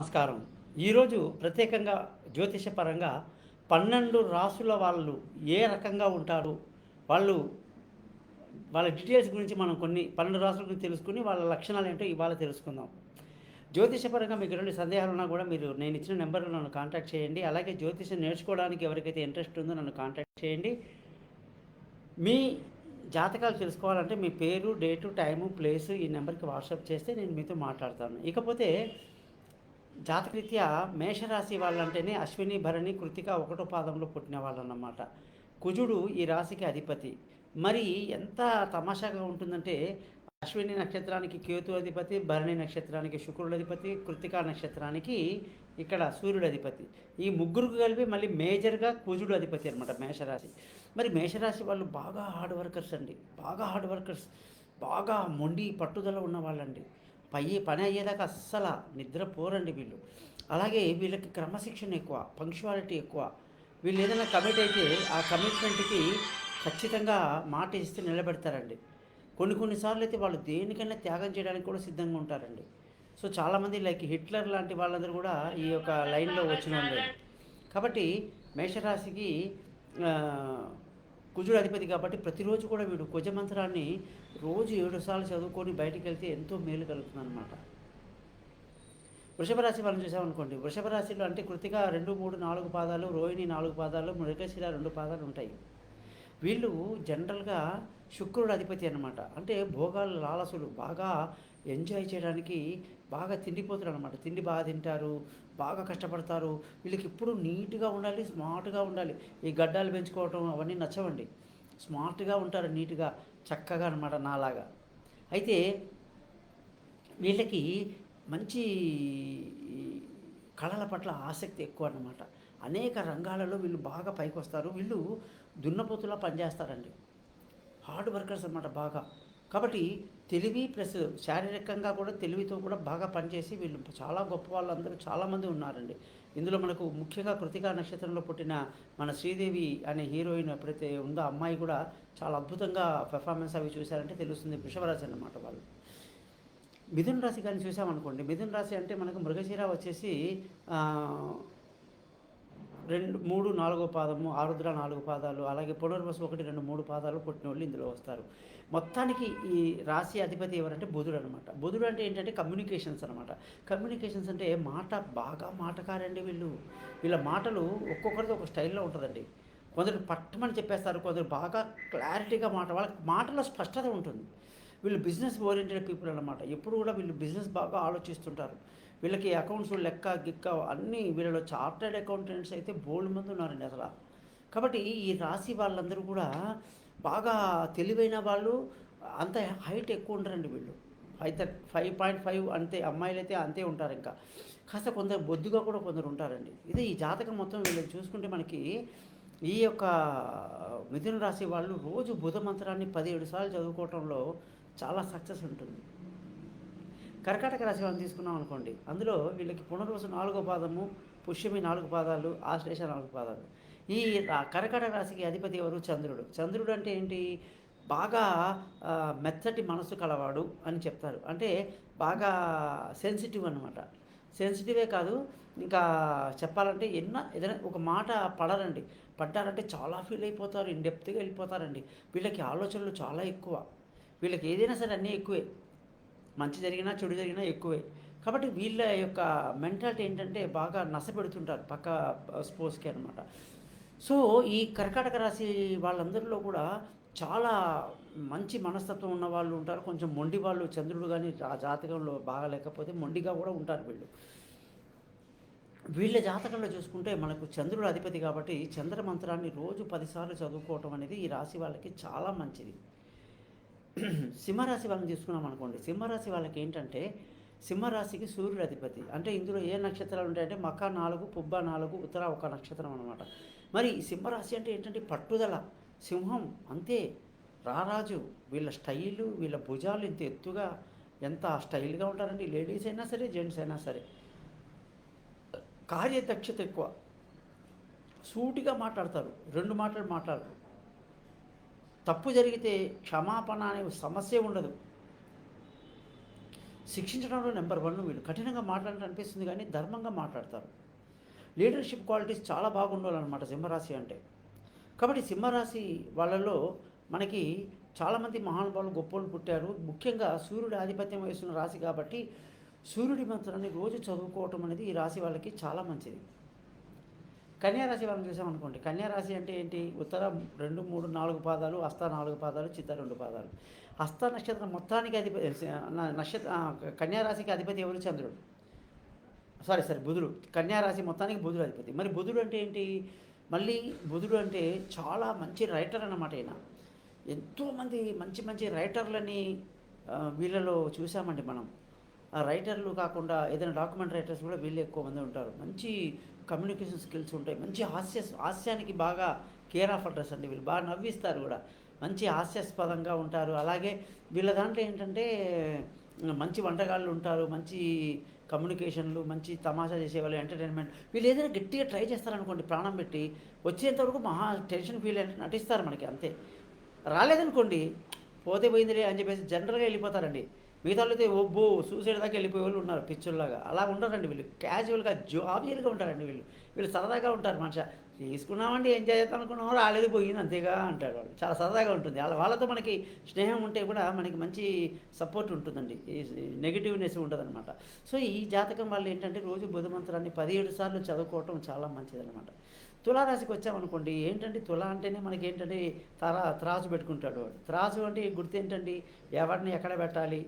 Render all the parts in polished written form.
నమస్కారం. ఈరోజు ప్రత్యేకంగా జ్యోతిషపరంగా 12 రాసుల వాళ్ళు ఏ రకంగా ఉంటారు? వాళ్ళు వాళ్ళ డీటెయిల్స్ గురించి మనం కొన్ని 12 రాసుల గురించి తెలుసుకొని వాళ్ళ లక్షణాలేంటో ఇవాళ తెలుసుకుందాం. జ్యోతిషపరంగా మీకు ఎటువంటి సందేహాలున్నా కూడా మీరు నేనిచ్చిన నంబర్‌లో నన్ను కాంటాక్ట్ చేయండి. అలాగే జ్యోతిషం నేర్చుకోవడానికి ఎవరికైతే ఇంట్రెస్ట్ ఉందో నన్ను కాంటాక్ట్ చేయండి. మీ జాతకాలు తెలుసుకోవాలంటే మీ పేరు, డేటు, టైము, ప్లేసు ఈ నంబర్‌కి వాట్సాప్ చేస్తే నేను మీతో మాట్లాడతాను. ఇకపోతే జాతకరీత్యా మేషరాశి వాళ్ళంటేనే అశ్విని, భరణి, కృతిక ఒకటో పాదంలో పుట్టిన వాళ్ళన్నమాట. కుజుడు ఈ రాశికి అధిపతి. మరి ఎంత తమాషాగా ఉంటుందంటే అశ్విని నక్షత్రానికి కేతు అధిపతి, భరణి నక్షత్రానికి శుక్రుడు అధిపతి, కృతికా నక్షత్రానికి ఇక్కడ సూర్యుడు అధిపతి. ఈ ముగ్గురికి కలిపి మళ్ళీ మేజర్గా కుజుడు అధిపతి అనమాట మేషరాశి. మరి మేషరాశి వాళ్ళు బాగా హార్డ్ వర్కర్స్ అండి. బాగా హార్డ్ వర్కర్స్. బాగా మొండి పట్టుదల ఉన్నవాళ్ళండి. పని అయ్యేదాకా అస్సల నిద్రపోరండి వీళ్ళు. అలాగే వీళ్ళకి క్రమశిక్షణ ఎక్కువ, పంక్చువాలిటీ ఎక్కువ. వీళ్ళు ఏదైనా కమిట్ అయితే ఆ కమిట్మెంట్‌కి ఖచ్చితంగా మాట ఇస్తే నిలబెడతారండి. కొన్ని సార్లు అయితే వాళ్ళు దేనికైనా త్యాగం చేయడానికి కూడా సిద్ధంగా ఉంటారండి. సో, చాలామంది లైక్ హిట్లర్ లాంటి వాళ్ళందరూ కూడా ఈ యొక్క లైన్‌లో వచ్చినోళ్ళే. కాబట్టి మేషరాశికి ఆహ్, కుజుడు అధిపతి కాబట్టి ప్రతిరోజు కూడా వీడు కుజ మంత్రాన్ని రోజు 7 సార్లు చదువుకొని బయటికెళ్తే ఎంతో మేలు కలుగుతుందనమాట. వృషభ రాశి వాళ్ళని చూసామనుకోండి. వృషభ రాశిలో అంటే కృతిక 2, 3, 4 పాదాలు, రోహిణి 4 పాదాలు, మృగశిర 2 పాదాలు ఉంటాయి. వీళ్ళు జనరల్‌గా శుక్రుడు అధిపతి అనమాట. అంటే భోగాలు లాలసులు బాగా ఎంజాయ్ చేయడానికి బాగా తిండిపోతులనమాట. తిండి బాగా తింటారు, బాగా కష్టపడతారు. వీళ్ళకెప్పుడు నీట్‌గా ఉండాలి, స్మార్ట్‌గా ఉండాలి. ఈ గడ్డాలు పెంచుకోవటం అవన్నీ నచ్చవండి. స్మార్ట్‌గా ఉంటారు, నీట్‌గా, చక్కగా అనమాట నాలాగా. అయితే వీళ్ళకి మంచి కళల పట్ల ఆసక్తి ఎక్కువనమాట. అనేక రంగాలలో వీళ్ళు బాగా పైకొస్తారు. వీళ్ళు దున్నపోతులా పనిచేస్తారండి. హార్డ్ వర్కర్స్ అనమాట బాగా. కాబట్టి తెలివి ప్లస్ శారీరకంగా కూడా తెలివితో కూడా బాగా పనిచేసి వీళ్ళు చాలా గొప్ప వాళ్ళందరూ చాలామంది ఉన్నారండి. ఇందులో మనకు ముఖ్యంగా కృతికా నక్షత్రంలో పుట్టిన మన శ్రీదేవి అనే హీరోయిన్ ఎప్పుడైతే ఉందో ఆ అమ్మాయి కూడా చాలా అద్భుతంగా పెర్ఫార్మెన్స్ అవి చూసారంటే తెలుస్తుంది. వృషభ రాశి అన్నమాట వాళ్ళు. మిథున రాశి గాని చూసామనుకోండి. మిథున రాశి అంటే మనకు మృగశిర వచ్చేసి ఆహ్ 2, 3, 4 పాదము, ఆరుద్ర 4 పాదాలు, అలాగే పునర్వసు 1, 2, 3 పాదాలు పుట్టినోళ్ళు ఇందులో వస్తారు. మొత్తానికి ఈ రాశి అధిపతి ఎవరంటే బుధుడనమాట. బుధుడు అంటే ఏంటంటే కమ్యూనికేషన్స్ అనమాట. కమ్యూనికేషన్స్ అంటే బాగా మాటకారండి వీళ్ళు. వీళ్ళ మాటలు ఒక్కొక్కరిది ఒక స్టైల్‌లో ఉంటదండి. కొందరు పట్టుమని చెప్పేస్తారు. కొందరు బాగా క్లారిటీగా వాళ్ళకి మాటలో స్పష్టత ఉంటుంది. వీళ్ళు బిజినెస్ ఓరియెంటెడ్ పీపుల్ అనమాట. ఎప్పుడు కూడా వీళ్ళు బిజినెస్ బాగా ఆలోచిస్తుంటారు. వీళ్ళకి అకౌంట్స్ లెక్క, గిక్క అన్నీ వీళ్ళలో చార్టర్డ్ అకౌంటెంట్స్ అయితే బోలెడుమంది ఉన్నారండి అసల. కాబట్టి ఈ రాశి వాళ్ళందరూ కూడా బాగా తెలివైన వాళ్ళు. అంత హైట్ ఎక్కువ ఉండరండి వీళ్ళు. 5.5 అంతే. అమ్మాయిలైతే అంతే ఉంటారింకా. కాస్త కొందరు బొద్దుగా కూడా కొందరు ఉంటారండి. ఇదే ఈ జాతకం మొత్తం వీళ్ళని చూసుకుంటే మనకి ఈ యొక్క మిథున రాశి వాళ్ళు రోజు బుధ మంత్రాన్ని 17 సార్లు చదువుకోవటంలో చాలా సక్సెస్ ఉంటుంది. కర్కాటక రాశి వాళ్ళని తీసుకున్నాం అనుకోండి. అందులో వీళ్ళకి పునర్వసు 4 పాదము, పుష్యమి 4 పాదాలు, ఆశ్లేష 4 పాదాలు. ఈ కర్కాటక రాశికి అధిపతి ఎవరు? చంద్రుడు. చంద్రుడు అంటే ఏంటి? బాగా మెత్తటి మనసు కలవాడు అని చెప్తారు. అంటే బాగా సెన్సిటివ్ అనమాట. సెన్సిటివే కాదు, ఇంకా చెప్పాలంటే ఏదైనా ఒక మాట పడరండి. పడ్డారంటే చాలా ఫీల్ అయిపోతారు. ఇన్ డెప్త్‌గా వెళ్ళిపోతారండి. వీళ్ళకి ఆలోచనలు చాలా ఎక్కువ. వీళ్ళకి ఏదైనా సరే అన్నీ ఎక్కువే. మంచి జరిగినా, చెడు జరిగినా ఎక్కువే. కాబట్టి వీళ్ళ యొక్క మెంటాలిటీ ఏంటంటే బాగా నసపెడుతుంటారు పక్క స్పోర్ట్స్‌కి అనమాట. సో, ఈ కర్కాటక రాశి వాళ్ళందరిలో కూడా చాలా మంచి మనస్తత్వం ఉన్నవాళ్ళు ఉంటారు. కొంచెం మొండి వాళ్ళు చంద్రుడు గాని జాతకంలో బాగా లేకపోతే మొండిగా కూడా ఉంటారు వీళ్ళు. వీళ్ళ జాతకంలో చూసుకుంటే మనకు చంద్రుడు అధిపతి కాబట్టి చంద్ర మంత్రాన్ని రోజు 10 సార్లు చదువుకోవటం అనేది ఈ రాశి వాళ్ళకి చాలా మంచిది. సింహరాశి వాళ్ళని తీసుకున్నాం అనుకోండి. సింహరాశి వాళ్ళకి ఏంటంటే సింహరాశికి సూర్యుడు అధిపతి. అంటే ఇందులో ఏ నక్షత్రాలు ఉంటాయంటే మఖ 4, పుబ్బ 4, ఉత్తర ఒక నక్షత్రం అనమాట. మరి సింహరాశి అంటే ఏంటంటే పట్టుదల. సింహం అంతే. రారాజు. వీళ్ళ స్టైలు, వీళ్ళ భుజాలు ఇంత ఎత్తుగా ఎంత స్టైల్‌గా ఉంటారండి. లేడీస్ అయినా సరే, జెంట్స్ అయినా సరే. కార్యదక్షత ఎక్కువ. సూటిగా మాట్లాడతారు. 2 మాటలు మాట్లాడరు. తప్పు జరిగితే క్షమాపణ అనే సమస్యే ఉండదు. శిక్షించడంలో నెంబర్ వన్ వీళ్ళు. కఠినంగా మాట్లాడాలని అనిపిస్తుంది కానీ ధర్మంగా మాట్లాడతారు. లీడర్షిప్ క్వాలిటీస్ చాలా బాగుండాలన్నమాట సింహరాశి అంటే. కాబట్టి సింహరాశి వాళ్ళలో మనకి చాలామంది మహానుభావులు గొప్పోళ్ళు పుట్టారు. ముఖ్యంగా సూర్యుడు ఆధిపత్యం వహిస్తున్న రాశి కాబట్టి సూర్యుడి మంత్రాన్ని రోజు చదువుకోవటం అనేది ఈ రాశి వాళ్ళకి చాలా మంచిది. కన్యారాశి వాళ్ళని చూసామనుకోండి, కన్యారాశి అంటే ఏంటి? ఉత్తర 2, 3, 4 పాదాలు, హస్త 4 పాదాలు, చిత్త 2 పాదాలు. హస్త నక్షత్రం మొత్తానికి అధిపతి కన్యారాశికి అధిపతి ఎవరు? చంద్రుడు. సారీ బుధుడు. కన్యారాశి మొత్తానికి బుధుడు అధిపతి. మరి బుధుడు అంటే ఏంటి? మళ్ళీ బుధుడు అంటే చాలా మంచి రైటర్ అన్నమాట. ఈయన ఎంతోమంది మంచి మంచి రైటర్లని వీళ్ళలో చూసామండి మనం. ఆ రైటర్లు కాకుండా ఏదైనా డాక్యుమెంట్ రైటర్స్ కూడా వీళ్ళు ఎక్కువ మంది ఉంటారు. మంచి కమ్యూనికేషన్ స్కిల్స్ ఉంటాయి. మంచి హాస్యానికి బాగా కేర్ ఆఫ్ అడ్రస్ అండి. వీళ్ళు బాగా నవ్విస్తారు కూడా, మంచి హాస్యాస్పదంగా ఉంటారు. అలాగే వీళ్ళ దాంట్లో ఏంటంటే మంచి వంటగాళ్ళు ఉంటారు, మంచి కమ్యూనికేషన్లు, మంచి తమాషా చేసేవాళ్ళు, ఎంటర్టైన్మెంట్. వీళ్ళు ఏదైనా గట్టిగా ట్రై చేస్తారనుకోండి, ప్రాణం పెట్టి వచ్చేంతవరకు మహా టెన్షన్ ఫీల్ అంటే నటిస్తారు మనకి అంతే. రాలేదనుకోండి, పోతే పోయిందిలే అని చెప్పేసి జనరల్గా వెళ్ళిపోతారండి. మిగతా అయితే ఒబ్బో సూసైడ్ దాకా వెళ్ళిపోయే వాళ్ళు ఉన్నారు పిచ్చుల్లాగా. అలా ఉంటారండి వీళ్ళు. క్యాజువల్గా జాబియల్గా ఉంటారండి వీళ్ళు సరదాగా ఉంటారు. మనిషి తీసుకున్నామండి, ఎంజాయ్ చేద్దాం అనుకున్నాం, రాలేదు పోయింది అంతేగా అంటాడు వాళ్ళు. చాలా సరదాగా ఉంటుంది. వాళ్ళతో మనకి స్నేహం ఉంటే కూడా మనకి మంచి సపోర్ట్ ఉంటుందండి, నెగిటివ్నెస్ ఉంటుందన్నమాట. సో ఈ జాతకం వాళ్ళు ఏంటంటే రోజు బుధ మంత్రాన్ని 17 సార్లు చదువుకోవటం చాలా మంచిదన్నమాట. తులారాశికి వచ్చామనుకోండి, ఏంటంటే తుల అంటేనే మనకి ఏంటంటే త్రాసు పెట్టుకుంటాడు వాడు. త్రాసు అంటే గుర్తు ఏంటండి? ఎవరిని ఎక్కడ పెట్టాలి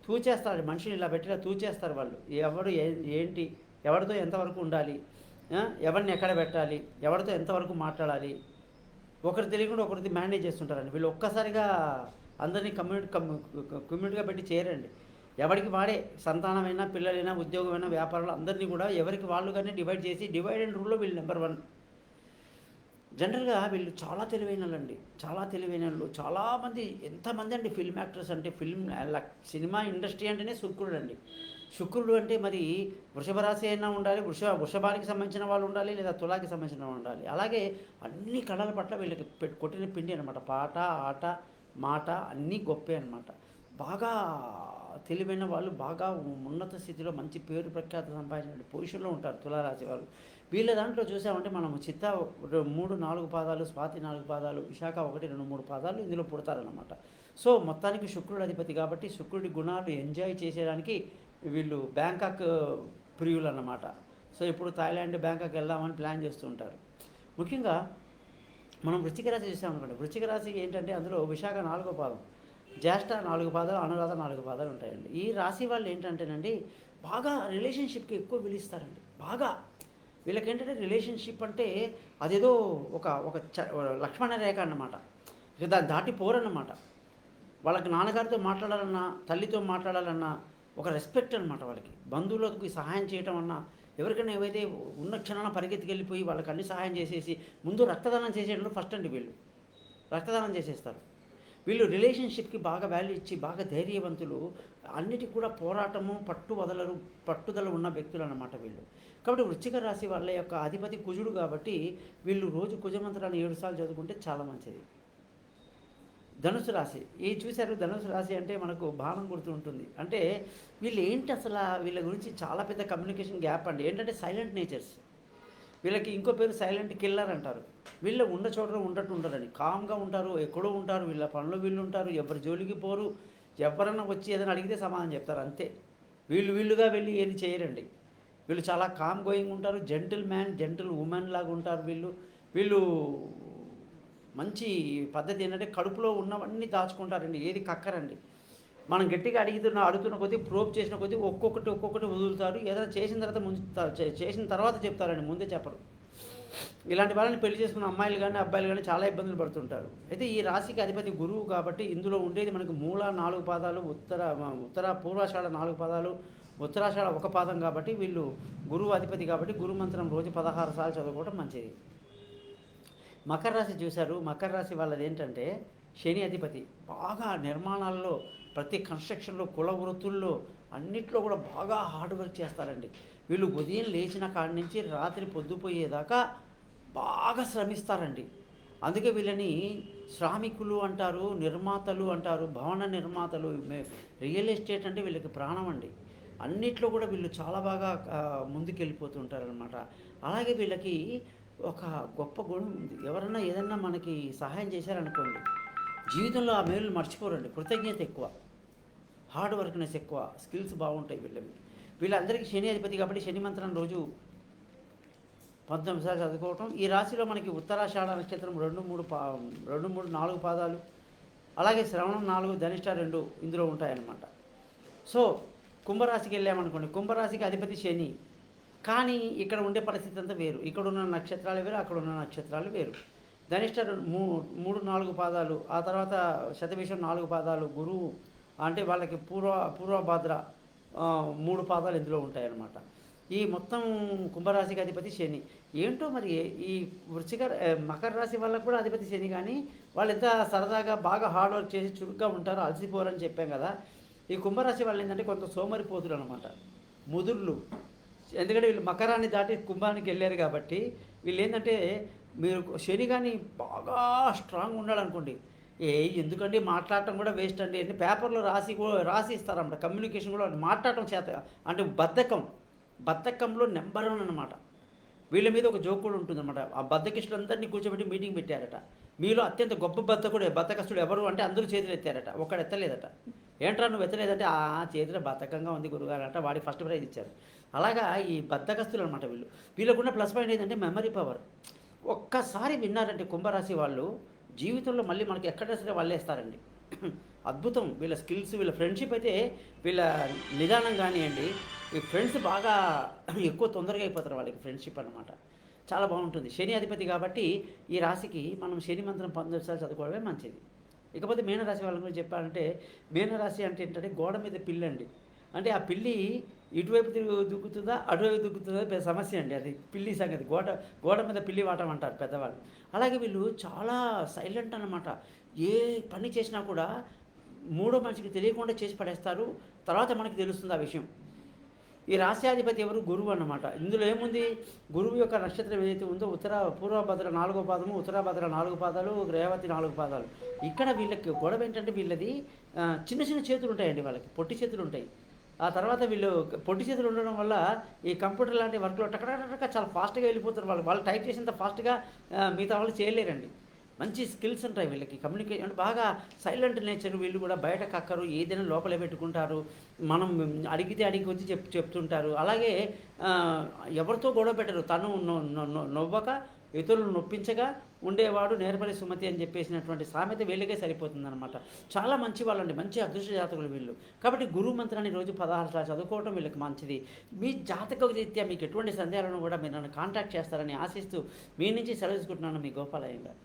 తూచేస్తారు. మనుషులు ఇలా పెట్టిలా తూచేస్తారు వాళ్ళు. ఎవడు ఏంటి, ఎవరితో ఎంతవరకు ఉండాలి, ఎవరిని ఎక్కడ పెట్టాలి, ఎవరితో ఎంతవరకు మాట్లాడాలి, ఒకరు తెలియకుండా ఒకరిది మేనేజ్ చేస్తుంటారండి వీళ్ళు. ఒక్కసారిగా అందరినీ కమ్యూనిటీగా పెట్టి చేయరండి. ఎవరికి వాడే, సంతానమైనా, పిల్లలైనా, ఉద్యోగమైనా, వ్యాపారాలు అందరినీ కూడా ఎవరికి వాళ్ళుగానే డివైడ్ చేసి డివైడ్ అండ్ రూల్లో వీళ్ళు నెంబర్ 1. జనరల్గా వీళ్ళు చాలా తెలివైన వాళ్ళండి, చాలా తెలివైన వాళ్ళు. చాలామంది ఎంతమంది అండి ఫిల్మ్ యాక్టర్స్ అంటే, సినిమా ఇండస్ట్రీ అంటేనే శుక్రుడు అండి. శుక్రుడు అంటే మరి వృషభ రాశి అయినా ఉండాలి, వృషభానికి సంబంధించిన వాళ్ళు ఉండాలి, లేదా తులాకి సంబంధించిన వాళ్ళు ఉండాలి. అలాగే అన్ని కళల పట్ల వీళ్ళకి కొట్టిన పిండి అనమాట. పాట, ఆట, మాట అన్నీ గొప్పే అనమాట. బాగా తెలివైన వాళ్ళు, బాగా ఉన్నత స్థితిలో మంచి పేరు ప్రఖ్యాత సంపాదించిన పొజిషన్లో ఉంటారు తులారాశి వాళ్ళు. వీళ్ళ దాంట్లో చూసామంటే మనం చిత్త 3, 4 పాదాలు, స్వాతి 4 పాదాలు, విశాఖ 1, 2, 3 పాదాలు ఇందులో పుడతారన్నమాట. సో మొత్తానికి శుక్రుడు అధిపతి కాబట్టి శుక్రుడి గుణాలు ఎంజాయ్ చేసేయడానికి వీళ్ళు బ్యాంకాక్ ప్రియులు అన్నమాట. సో ఇప్పుడు థాయిలాండ్, బ్యాంకాక్ వెళ్దామని ప్లాన్ చేస్తూ ఉంటారు. ముఖ్యంగా మనం వృశ్చిక రాశి చూసామనుకోండి, వృశ్చిక రాశి ఏంటంటే అందులో విశాఖ 4వ పాదం, జ్యేష్ఠ 4 పాదాలు, అనురాధ 4 పాదాలు ఉంటాయండి. ఈ రాశి వాళ్ళు ఏంటంటేనండి బాగా రిలేషన్షిప్కి ఎక్కువ విలుస్తారండి. బాగా వీళ్ళకేంటంటే రిలేషన్షిప్ అంటే అదేదో ఒక లక్ష్మణ రేఖ అన్నమాట. ఇక దాన్ని దాటిపోరన్నమాట. వాళ్ళకి నాన్నగారితో మాట్లాడాలన్నా, తల్లితో మాట్లాడాలన్నా ఒక రెస్పెక్ట్ అనమాట వాళ్ళకి. బంధువులకు సహాయం చేయటం అన్నా, ఎవరికైనా ఏవైతే ఉన్న క్షణాన పరిగెత్తికెళ్ళిపోయి వాళ్ళకి అన్ని సహాయం చేసేసి ముందు రక్తదానం చేసేటప్పుడు ఫస్ట్ అండి వీళ్ళు రక్తదానం చేసేస్తారు. వీళ్ళు రిలేషన్షిప్కి బాగా వాల్యూ ఇచ్చి బాగా ధైర్యవంతులు, అన్నిటికి కూడా పోరాటము, పట్టుదల ఉన్న వ్యక్తులు అన్నమాట వీళ్ళు. కాబట్టి వృశ్చిక రాశి వాళ్ళ యొక్క అధిపతి కుజుడు కాబట్టి వీళ్ళు రోజు కుజమంత్రాన్ని 7 సార్లు చదువుకుంటే చాలా మంచిది. ధనుసు రాశి చూశారు. ధనుసు రాశి అంటే మనకు బాణం గుర్తు ఉంటుంది. అంటే వీళ్ళు ఏంటి అసలు, వీళ్ళ గురించి చాలా పెద్ద కమ్యూనికేషన్ గ్యాప్ అండి. ఏంటంటే సైలెంట్ నేచర్స్. వీళ్ళకి ఇంకో పేరు సైలెంట్ కిల్లర్ అంటారు. వీళ్ళు ఉన్న చోట ఉండట్టు ఉంటారని, కామ్గా ఉంటారు, ఎక్కడో ఉంటారు, వీళ్ళ పనులు వీళ్ళు ఉంటారు, ఎవరి జోలికి పోరు. ఎవరన్నా వచ్చి ఏదైనా అడిగితే సమాధానం చెప్తారు అంతే. వీళ్ళుగా వెళ్ళి ఏది చేయరండి. వీళ్ళు చాలా కామ్ గోయింగ్ ఉంటారు, జెంటిల్ మ్యాన్, జెంటిల్ ఉమెన్ లాగా ఉంటారు వీళ్ళు మంచి పద్ధతి ఏంటంటే కడుపులో ఉన్నవన్నీ దాచుకుంటారండి, ఏది కక్కరండి. మనం గట్టిగా అడుగుతున్న కొద్దీ, ప్రోబ్ చేసిన కొద్దీ ఒక్కొక్కటి వదులుతారు. ఏదైనా చేసిన తర్వాత చెప్తారండి, ముందే చెప్పరు. ఇలాంటి వాళ్ళని పెళ్లి చేసుకున్న అమ్మాయిలు కానీ అబ్బాయిలు కానీ చాలా ఇబ్బందులు పడుతుంటారు. అయితే ఈ రాశికి అధిపతి గురువు కాబట్టి ఇందులో ఉండేది మనకు మూల 4 పాదాలు, ఉత్తర పూర్వాషాఢ 4 పాదాలు, ఉత్తరాషాఢ 1 పాదం కాబట్టి వీళ్ళు గురువు అధిపతి కాబట్టి గురు మంత్రం రోజు 16 సార్లు చదువుకోవడం మంచిది. మకర రాశి చూశారు. మకర రాశి వాళ్ళది ఏంటంటే శని అధిపతి. బాగా నిర్మాణాల్లో, ప్రతి కన్స్ట్రక్షన్లో, కుల వృత్తుల్లో అన్నిట్లో కూడా బాగా హార్డ్ వర్క్ చేస్తారండి. వీళ్ళు ఉదయం లేచిన కాడి నుంచి రాత్రి పొద్దుపోయేదాకా బాగా శ్రమిస్తారండి. అందుకే వీళ్ళని శ్రామికులు అంటారు, నిర్మాతలు అంటారు, భవన నిర్మాతలు, రియల్ ఎస్టేట్ అంటే వీళ్ళకి ప్రాణం అండి. అన్నిట్లో కూడా వీళ్ళు చాలా బాగా ముందుకెళ్ళిపోతుంటారనమాట. అలాగే వీళ్ళకి ఒక గొప్ప గుణం ఉంది. ఎవరన్నా ఏదన్నా మనకి సహాయం చేశారనుకోండి, జీవితంలో ఆ మేలు మర్చిపోరండి. కృతజ్ఞత ఎక్కువ, హార్డ్ వర్క్నెస్ ఎక్కువ, స్కిల్స్ బాగుంటాయి వీళ్ళవి. వీళ్ళందరికీ శని అధిపతి కాబట్టి శని మంత్రం రోజు 19 సార్లు చదువుకోవటం. ఈ రాశిలో మనకి ఉత్తరాషాఢ నక్షత్రం 2, 3, 4 పాదాలు, అలాగే శ్రవణం 4, ధనిష్ట 2 ఇందులో ఉంటాయన్నమాట. సో కుంభరాశికి వెళ్ళామనుకోండి, కుంభరాశికి అధిపతి శని. కానీ ఇక్కడ ఉండే పరిస్థితి అంతా వేరు. ఇక్కడ ఉన్న నక్షత్రాలు వేరు, అక్కడ ఉన్న నక్షత్రాలు వేరు. ధనిష్ట 3, 4 పాదాలు, ఆ తర్వాత శతభిషం 4 పాదాలు, గురువు అంటే వాళ్ళకి పూర్వభాద్ర 3 పాదాలు ఇందులో ఉంటాయన్నమాట. ఈ మొత్తం కుంభరాశికి అధిపతి శని. ఏంటో మరి ఈ మకర రాశి వాళ్ళకు కూడా అధిపతి శని, కానీ వాళ్ళు ఎంత సరదాగా బాగా హార్డ్ వర్క్ చేసి చురుగ్గా ఉంటారో, అలసిపోరని చెప్పాం కదా. ఈ కుంభరాశి వాళ్ళు ఏంటంటే కొంత సోమరిపోతులు అనమాట, ముదుర్లు. ఎందుకంటే వీళ్ళు మకరాన్ని దాటి కుంభానికి వెళ్ళారు కాబట్టి వీళ్ళు ఏంటంటే, మీరు శని కానీ బాగా స్ట్రాంగ్ ఉండాలనుకోండి, ఎందుకండి మాట్లాడటం కూడా వేస్ట్ అండి అని పేపర్లో రాసి ఇస్తారన్నమాట. కమ్యూనికేషన్ కూడా మాట్లాడటం చేత అంటే బద్ధకంలో నెంబర్ 1 అనమాట. వీళ్ళ మీద ఒక జోక్ కూడా ఉంటుందన్నమాట. ఆ బద్ధకిష్టులందరినీ కూర్చోబెట్టి మీటింగ్ పెట్టారట. మీలో అత్యంత గొప్ప బద్ధకస్తుడు ఎవరు అంటే అందరూ చేతులు ఎత్తారట, ఒక్కడు ఎత్తలేదట. ఏంట్రా నువ్వు ఎత్తలేదంటే, ఆ చేతిలో బద్ధకంగా ఉంది గురుగారు అంటే వాడికి ఫస్ట్ ప్రైజ్ ఇచ్చారు. అలాగా ఈ బద్ధకస్తులు అనమాట వీళ్ళు. వీళ్ళకున్న ప్లస్ పాయింట్ ఏంటంటే మెమరీ పవర్. ఒక్కసారి విన్నారంటే కుంభరాశి వాళ్ళు జీవితంలో మళ్ళీ మనకి ఎక్కడ సరే వాళ్ళేస్తారండి. అద్భుతం వీళ్ళ స్కిల్స్. వీళ్ళ ఫ్రెండ్షిప్ అయితే, వీళ్ళ నిదానం కానివ్వండి, ఈ ఫ్రెండ్స్ బాగా ఎక్కువ తొందరగా అయిపోతారు వాళ్ళకి ఫ్రెండ్షిప్ అనమాట. చాలా బాగుంటుంది. శని అధిపతి కాబట్టి ఈ రాశికి మనం శని మంత్రం 19 సార్లు చదువుకోవడమే మంచిది. ఇకపోతే మీనరాశి వాళ్ళ గురించి చెప్పాలంటే, మీనరాశి అంటే ఏంటంటే గోడ మీద పిల్లి అండి. అంటే ఆ పిల్లి ఇటువైపు దుక్కుతుందా అటువైపు దుక్కుతుందా పెద్ద సమస్య అండి. అది పిల్లి సంగతి. గోడ మీద పిల్లి వాటం అంటారు పెద్దవాళ్ళు. అలాగే వీళ్ళు చాలా సైలెంట్ అన్నమాట. ఏ పని చేసినా కూడా మూడో మనిషికి తెలియకుండా చేసి పడేస్తారు. తర్వాత మనకి తెలుస్తుంది ఆ విషయం. ఈ రాశ్యాధిపతి ఎవరు? గురువు అన్నమాట. ఇందులో ఏముంది, గురువు యొక్క నక్షత్రం ఏదైతే ఉందో పూర్వభద్ర 4వ పాదము, ఉత్తరాభద్ర 4 పాదాలు, రేవతి 4 పాదాలు. ఇక్కడ వీళ్ళకి గొడవ ఏంటంటే, వీళ్ళది చిన్న చిన్న చేతులు ఉంటాయండి, వాళ్ళకి పొట్టి చేతులు ఉంటాయి. ఆ తర్వాత వీళ్ళు పొట్టి చేతులు ఉండడం వల్ల ఈ కంప్యూటర్ లాంటి వర్క్లో టకటక చాలా ఫాస్ట్గా వెళ్ళిపోతారు. వాళ్ళు టైప్ చేసినంత ఫాస్ట్గా మిగతా వాళ్ళు చేయలేరండి. మంచి స్కిల్స్ ఉంటాయి వీళ్ళకి. కమ్యూనికేషన్ అంటే బాగా సైలెంట్ నేచర్. వీళ్ళు కూడా బయట కక్కరు, ఏదైనా లోపలే పెట్టుకుంటారు. మనం అడిగి వచ్చి చెప్తుంటారు. అలాగే ఎవరితో గొడవ పెట్టరు. తను నవ్వక ఇతరులను నొప్పించగా ఉండేవాడు నేర్పరి సుమతి అని చెప్పేసినటువంటి సామెత వీళ్ళకే సరిపోతుందన్నమాట. చాలా మంచి వాళ్ళండి, మంచి అదృష్ట జాతకులు వీళ్ళు. కాబట్టి గురువు మంత్రాన్ని రోజు 16 సార్లు చదువుకోవడం వీళ్ళకి మంచిది. మీ జాతక రీత్యా మీకు ఎటువంటి సందేహాలను కూడా మీరు నన్ను కాంటాక్ట్ చేస్తారని ఆశిస్తూ మీ నుంచి సెలవు తీసుకుంటున్నాను. మీ గోపాలయ్య గారు.